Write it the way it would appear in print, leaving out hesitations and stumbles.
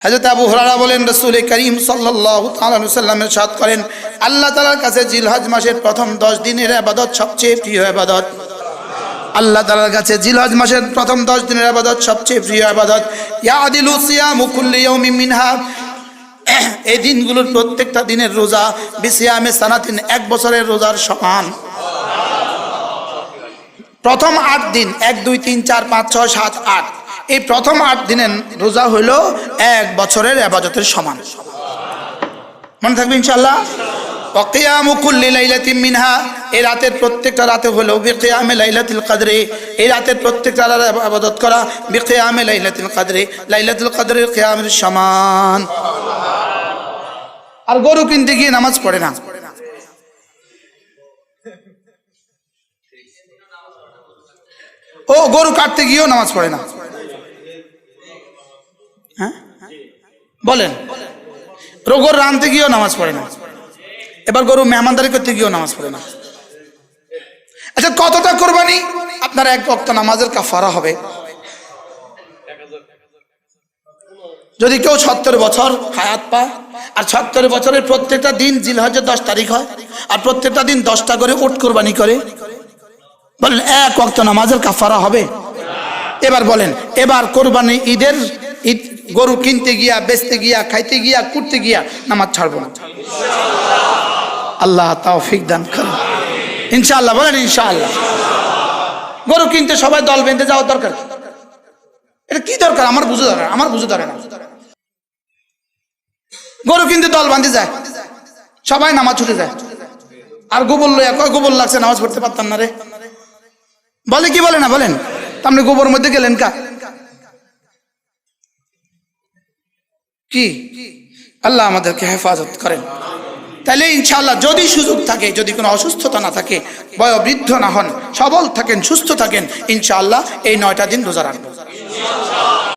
হযরত আবু হুরায়রা বলেন রাসূল করিম সাল্লাল্লাহু তাআলা আলাইহি ওয়াসাল্লাম ইরশাদ করেন, আল্লাহ তাআলার কাছে জিলহজ মাসের প্রথম 10 দিনের ইবাদত সবচেয়ে প্রিয় ইবাদত। আল্লাহ তাআলার কাছে জিলহজ মাসের প্রথম 10 দিনের ইবাদত সবচেয়ে প্রিয় ইবাদত। ইয়াদিলু সিয়ামু কুল্লি ইয়াউমিন মিনহা, এই দিনগুলোর প্রত্যেকটা দিনের রোজা বিসিয়ামে সানাতিন, 1 বছরের রোজার সমান। প্রথম 8 দিন 1 2 3 4 5 6 7 8, এই প্রথম 8 দিনের রোজা হইল 1 বছরের ইবাদতের সমান। মনে থাকবে ইনশাআল্লাহ। ওয়া কিয়ামু কুল্লি লাইলাতিন মিনহা, এই রাতের প্রত্যেকটা রাতে হলো বিকিয়ামে লাইলাতুল কদরে, এই রাতের প্রত্যেকটা রাতে ইবাদত করা বিকিয়ামে লাইলাতুল কদরে, লাইলাতুল কদরের কিয়ামের সমান। আর গরু কিনতে গিয়ে নামাজ পড়ে না, ও গরু কাটতে গিয়েও নামাজ পড়ে না। হ্যাঁ বলেন, গরু রানতে গিয়েও নামাজ পড়ে না, এবার গরু মেহমানদারি করতে গিয়েও নামাজ পড়ে না। আচ্ছা, কতটা কোরবানি আপনার 1 ওয়াক্ত নামাজের কাফারা হবে? যদি কেউ 70 বছর হায়াত পায়, আর 70 বছরের প্রত্যেকটা দিন জিলহজের 10 তারিখ হয়, আর প্রত্যেকটা দিন 10টা করে উট কোরবানি করে, বলেন 1 ওয়াক্ত নামাজের কাফারা হবে? এবার বলেন, এবার কোরবানি ঈদের গরু কিনতে গিয়া, বেচতে গিয়া, খাইতে গিয়া, কুটতে গিয়া নামাজ ছাড়বো না। আল্লাহ তৌফিক দান করেন ইনশাআল্লাহ। বলেন ইনশাআল্লাহ। গরু কিনতে সবাই দল বেঁধে যাওয়ার দরকার, এটা কি দরকার? আমার বুঝে ধরে না। গরু কিনতে দল বাঁধে যায়, সবাই নামাজ ছুটে যায়, আর গোবর লইয়া কয় গোবর লাগছে নামাজ পড়তে পারতাম না রে, বলে কি বলে না? বলেন, আপনি গোবর মধ্যে গেলেন কা কি? আল্লাহ আমাদেরকে হেফাজত করেন। তাহলে ইনশাআল্লাহ যদি সুযোগ থাকে, যদি কোনো অসুস্থতা না থাকে, বয়োবৃদ্ধ না হন, সবল থাকেন, সুস্থ থাকেন, ইনশাআল্লাহ এই 9টা দিন রোজা রাখবো।